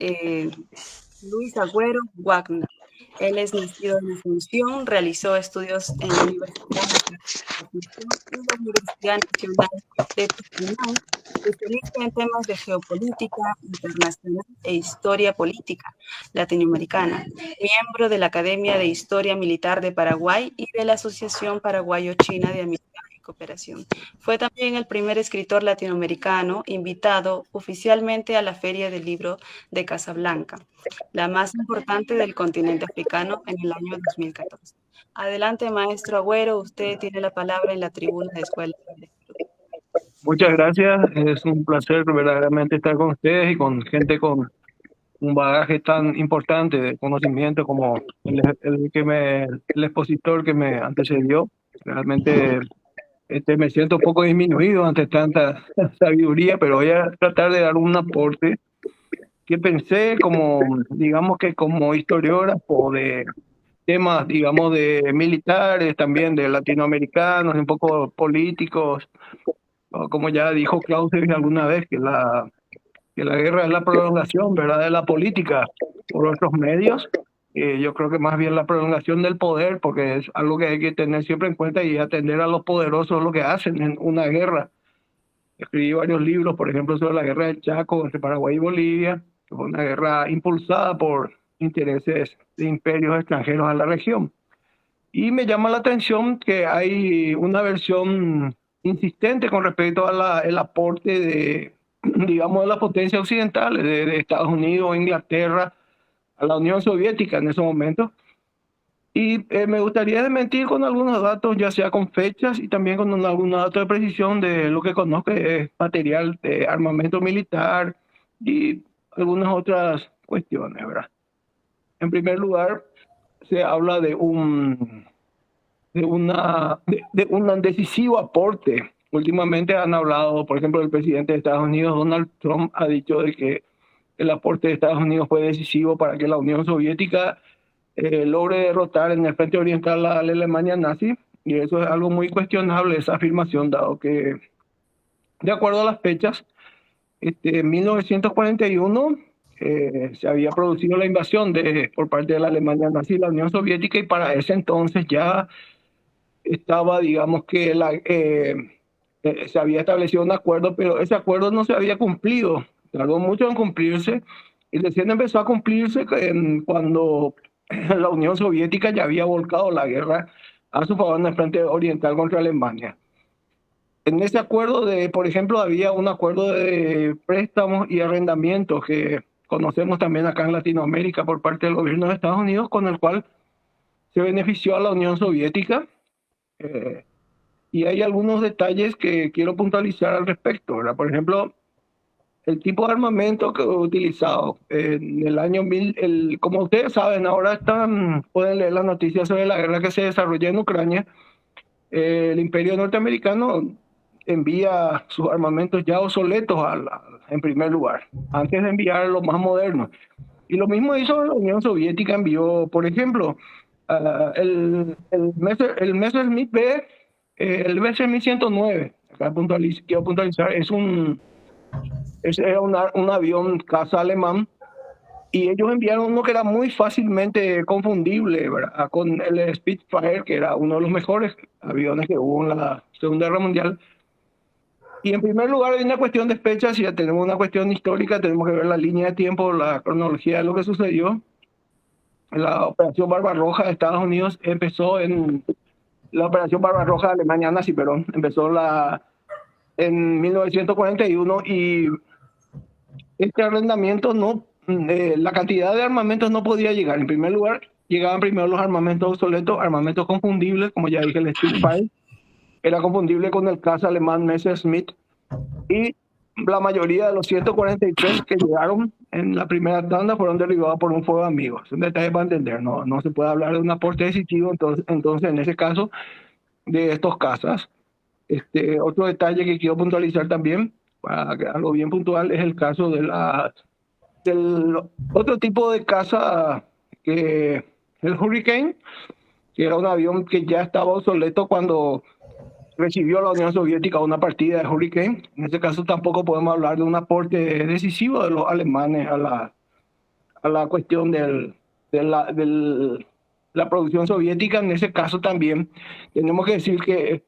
eh, Luis Agüero Wagner. Él es nacido en Asunción, realizó estudios en la Universidad Nacional de Asunción y la Universidad Nacional de Tucumán, especialista en temas de geopolítica internacional e historia política latinoamericana, miembro de la Academia de Historia Militar de Paraguay y de la Asociación Paraguayo-China de Amistad y Cooperación. Fue también el primer escritor latinoamericano invitado oficialmente a la Feria del Libro de Casablanca, la más importante del continente africano en el año 2014. Adelante, maestro Agüero, usted tiene la palabra en la tribuna de Escuela de Derecho. Muchas gracias, es un placer verdaderamente estar con ustedes y con gente con un bagaje tan importante de conocimiento como el expositor que me antecedió. Realmente me siento un poco disminuido ante tanta sabiduría, pero voy a tratar de dar un aporte que pensé como, digamos que como historiógrafo de temas, digamos, de militares, también de latinoamericanos, un poco políticos, o como ya dijo Clausewitz alguna vez, que la guerra es la prolongación, ¿verdad?, de la política por otros medios. Yo creo que más bien la prolongación del poder, porque es algo que hay que tener siempre en cuenta y atender a los poderosos lo que hacen en una guerra. Escribí varios libros, por ejemplo, sobre la guerra del Chaco entre Paraguay y Bolivia, que fue una guerra impulsada por intereses de imperios extranjeros a la región. Y me llama la atención que hay una versión insistente con respecto a el aporte de, digamos, de las potencias occidentales, de Estados Unidos, Inglaterra, a la Unión Soviética en ese momento. Y me gustaría desmentir con algunos datos, ya sea con fechas y también con algunos datos de precisión de lo que conozco, que es material de armamento militar y algunas otras cuestiones, ¿verdad? En primer lugar, se habla de un decisivo aporte. Últimamente han hablado, por ejemplo, el presidente de Estados Unidos, Donald Trump, ha dicho de que el aporte de Estados Unidos fue decisivo para que la Unión Soviética logre derrotar en el frente oriental a la Alemania nazi, y eso es algo muy cuestionable, esa afirmación, dado que, de acuerdo a las fechas, en 1941 se había producido la invasión por parte de la Alemania nazi y la Unión Soviética, y para ese entonces ya estaba, digamos que se había establecido un acuerdo, pero ese acuerdo no se había cumplido, tardó mucho en cumplirse, y recién empezó a cumplirse cuando la Unión Soviética ya había volcado la guerra a su favor en el frente oriental contra Alemania. En ese acuerdo, por ejemplo, había un acuerdo de préstamos y arrendamientos que conocemos también acá en Latinoamérica por parte del gobierno de Estados Unidos, con el cual se benefició a la Unión Soviética. eh, y hay algunos detalles que quiero puntualizar al respecto, ¿verdad? Por ejemplo, el tipo de armamento que he utilizado en el año 1000, como ustedes saben, ahora pueden leer las noticias sobre la guerra que se desarrolla en Ucrania. El imperio norteamericano envía sus armamentos ya obsoletos en primer lugar, antes de enviar los más modernos. Y lo mismo hizo la Unión Soviética, envió, por ejemplo, el Messerschmitt B, el Messerschmitt 109, acá quiero puntualizar, era un avión caza alemán, y ellos enviaron uno que era muy fácilmente confundible, ¿verdad?, con el Spitfire, que era uno de los mejores aviones que hubo en la Segunda Guerra Mundial. Y en primer lugar hay una cuestión de fechas, si ya tenemos una cuestión histórica, tenemos que ver la línea de tiempo, la cronología de lo que sucedió. La operación Barbarroja de Estados Unidos empezó en la operación Barbarroja de Alemania nazi, perdón, empezó en 1941, y este arrendamiento no, la cantidad de armamentos no podía llegar. En primer lugar, llegaban primero los armamentos obsoletos, armamentos confundibles, como ya dije, el Spitfire era confundible con el caza alemán Messerschmitt, y la mayoría de los 143 que llegaron en la primera tanda fueron derribados por un fuego amigo. Es un detalle para entender, no se puede hablar de un aporte decisivo, entonces en ese caso, de estos cazas. Otro detalle que quiero puntualizar también, para algo bien puntual, es el caso del otro tipo de caza, que el Hurricane, que era un avión que ya estaba obsoleto cuando recibió la Unión Soviética una partida de Hurricane. En este caso tampoco podemos hablar de un aporte decisivo de los alemanes a la cuestión la producción soviética. En ese caso también tenemos que decir que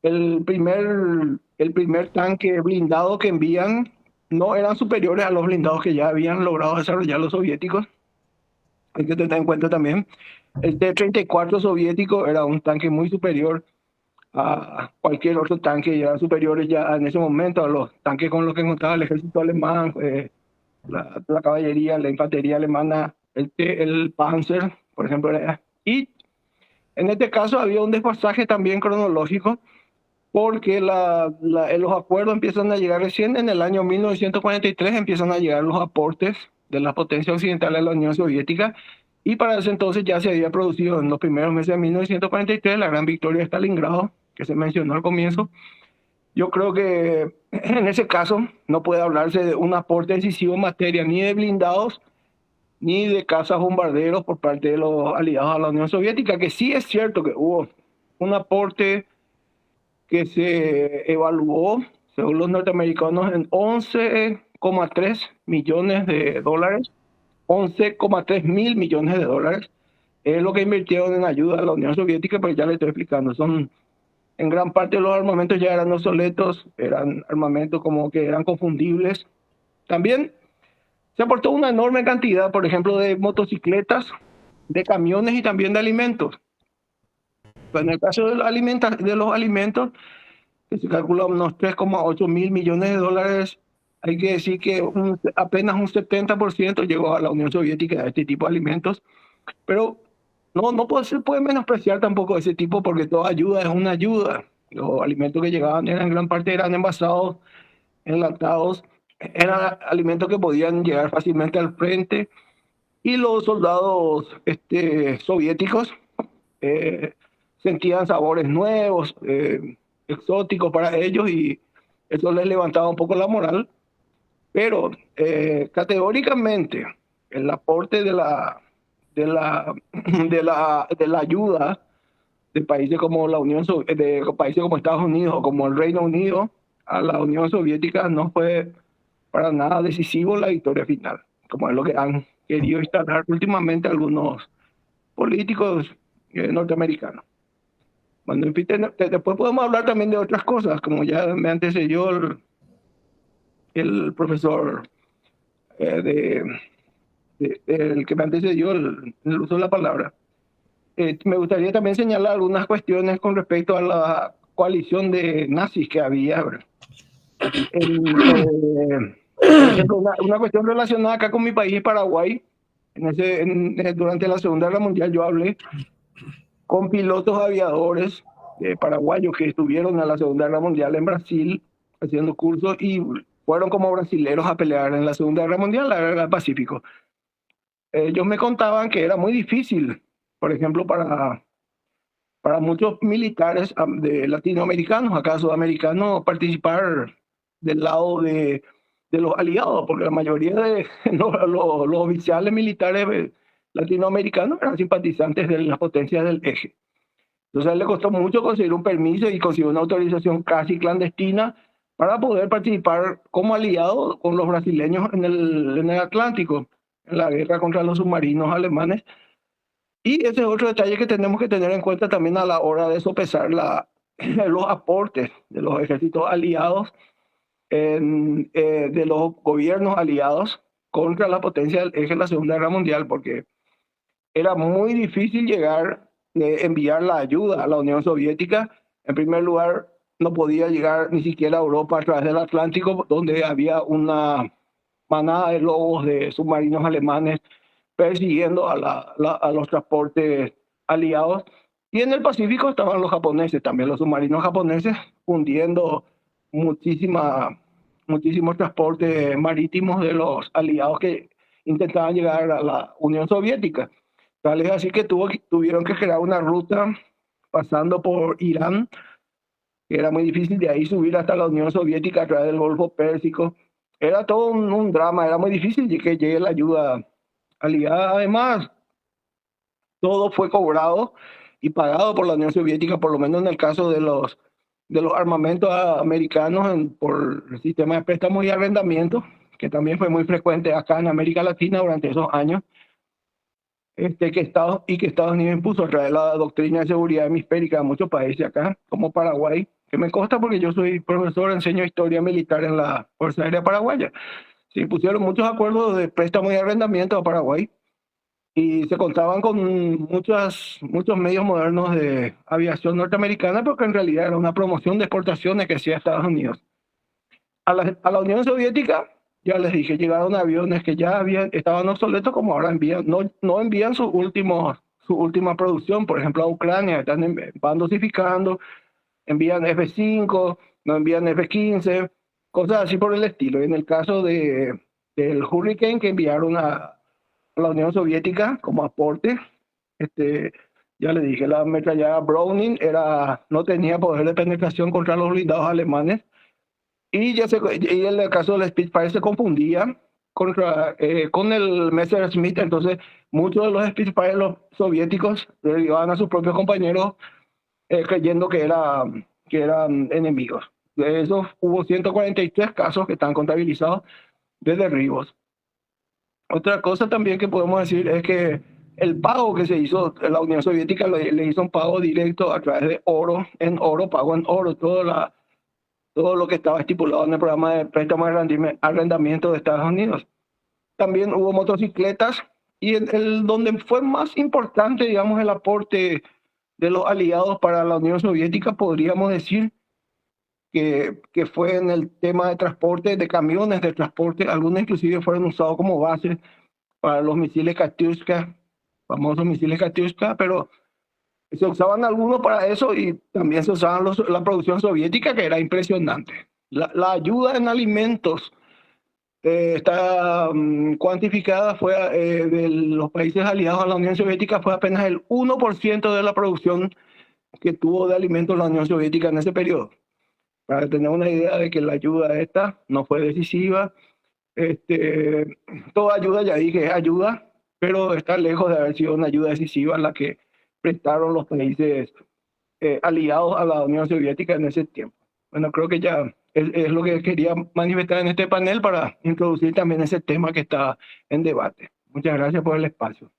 el primer tanque blindado que envían no eran superiores a los blindados que ya habían logrado desarrollar los soviéticos. Hay que tener en cuenta también, el T-34 soviético era un tanque muy superior a cualquier otro tanque, y eran superiores ya en ese momento a los tanques con los que contaba el ejército alemán, la caballería, la infantería alemana, el Panzer, por ejemplo. Y en este caso había un desfasaje también cronológico, porque los acuerdos empiezan a llegar recién en el año 1943, empiezan a llegar los aportes de las potencias occidentales a la Unión Soviética, y para ese entonces ya se había producido en los primeros meses de 1943 la gran victoria de Stalingrado, que se mencionó al comienzo. Yo creo que en ese caso no puede hablarse de un aporte decisivo en materia ni de blindados ni de cazas bombarderos por parte de los aliados a la Unión Soviética, que sí es cierto que hubo un aporte que se evaluó, según los norteamericanos, en 11,3 millones de dólares, 11,3 mil millones de dólares, es lo que invirtieron en ayuda a la Unión Soviética, pero ya le estoy explicando, en gran parte los armamentos ya eran obsoletos, eran armamentos como que eran confundibles. También se aportó una enorme cantidad, por ejemplo, de motocicletas, de camiones y también de alimentos. Pues en el caso de los alimentos, que se calcula unos 3,8 mil millones de dólares, hay que decir que apenas un 70% llegó a la Unión Soviética de este tipo de alimentos, pero no se puede menospreciar tampoco ese tipo, porque toda ayuda es una ayuda. Los alimentos que llegaban en gran parte eran envasados, enlatados, eran alimentos que podían llegar fácilmente al frente, y los soldados soviéticos eh, sentían sabores nuevos, exóticos para ellos, y eso les levantaba un poco la moral. Pero categóricamente el aporte de la ayuda de países como de países como Estados Unidos o como el Reino Unido a la Unión Soviética no fue para nada decisivo en la victoria final, como es lo que han querido instalar últimamente algunos políticos norteamericanos. Bueno, después podemos hablar también de otras cosas, como ya me antecedió el profesor el que me antecedió el uso de la palabra. Me gustaría también señalar algunas cuestiones con respecto a la coalición de nazis que había. Por ejemplo, una cuestión relacionada acá con mi país, Paraguay. Durante la Segunda Guerra Mundial yo hablé con pilotos aviadores paraguayos que estuvieron en la Segunda Guerra Mundial en Brasil haciendo cursos, y fueron como brasileros a pelear en la Segunda Guerra Mundial, la Guerra del Pacífico. Ellos me contaban que era muy difícil, por ejemplo, para muchos militares de latinoamericanos, acá sudamericanos, participar del lado de los aliados, porque la mayoría de los oficiales militares latinoamericanos eran simpatizantes de las potencias del eje. Entonces a él le costó mucho conseguir un permiso y consiguió una autorización casi clandestina para poder participar como aliado con los brasileños en el Atlántico, en la guerra contra los submarinos alemanes. Y ese es otro detalle que tenemos que tener en cuenta también a la hora de sopesar los aportes de los ejércitos aliados, de los gobiernos aliados contra la potencia del eje en la Segunda Guerra Mundial, porque era muy difícil enviar la ayuda a la Unión Soviética. En primer lugar, no podía llegar ni siquiera a Europa a través del Atlántico, donde había una manada de lobos de submarinos alemanes persiguiendo a los transportes aliados. Y en el Pacífico estaban los japoneses, también los submarinos japoneses, hundiendo muchísimos transportes marítimos de los aliados que intentaban llegar a la Unión Soviética. Tal es así que tuvieron que crear una ruta pasando por Irán, que era muy difícil de ahí subir hasta la Unión Soviética a través del Golfo Pérsico. Era todo un drama, era muy difícil que llegue la ayuda aliada. Además, todo fue cobrado y pagado por la Unión Soviética, por lo menos en el caso de los armamentos americanos, por el sistema de préstamos y arrendamientos, que también fue muy frecuente acá en América Latina durante esos años, que Estados Unidos impuso a través de la doctrina de seguridad hemisférica a muchos países acá, como Paraguay, que me consta porque yo soy profesor, enseño historia militar en la Fuerza Aérea Paraguaya. Se impusieron muchos acuerdos de préstamo y arrendamiento a Paraguay y se contaban con muchos medios modernos de aviación norteamericana, porque en realidad era una promoción de exportaciones que hacía Estados Unidos. A la Unión Soviética, ya les dije, llegaron aviones que ya estaban obsoletos, como ahora no envían su última producción. Por ejemplo, a Ucrania van dosificando, envían F-5, no envían F-15, cosas así por el estilo. En el caso del Hurricane que enviaron a la Unión Soviética como aporte, ya le dije, la ametralladora Browning no tenía poder de penetración contra los blindados alemanes, y en el caso del Spitfire se confundía con el Messerschmitt. Entonces muchos de los Spitfire los soviéticos derivaban a sus propios compañeros creyendo que eran enemigos. De esos hubo 143 casos que están contabilizados de derribos. Otra cosa también que podemos decir es que el pago que se hizo, la Unión Soviética le hizo un pago directo a través de pago en oro, todo lo que estaba estipulado en el programa de préstamo de arrendamiento de Estados Unidos. También hubo motocicletas, y donde fue más importante, digamos, el aporte de los aliados para la Unión Soviética, podríamos decir que fue en el tema de transporte, de camiones de transporte. Algunos inclusive fueron usados como base para los misiles Katyusha, famosos misiles Katyusha, pero se usaban algunos para eso, y también se usaban la producción soviética, que era impresionante. La ayuda en alimentos está cuantificada, de los países aliados a la Unión Soviética, fue apenas el 1% de la producción que tuvo de alimentos la Unión Soviética en ese periodo. Para tener una idea de que la ayuda esta no fue decisiva. Toda ayuda, ya dije, es ayuda, pero está lejos de haber sido una ayuda decisiva la que prestaron los países aliados a la Unión Soviética en ese tiempo. Bueno, creo que ya es lo que quería manifestar en este panel, para introducir también ese tema que está en debate. Muchas gracias por el espacio.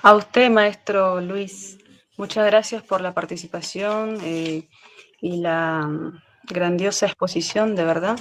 A usted, maestro Luis, muchas gracias por la participación y la grandiosa exposición, de verdad.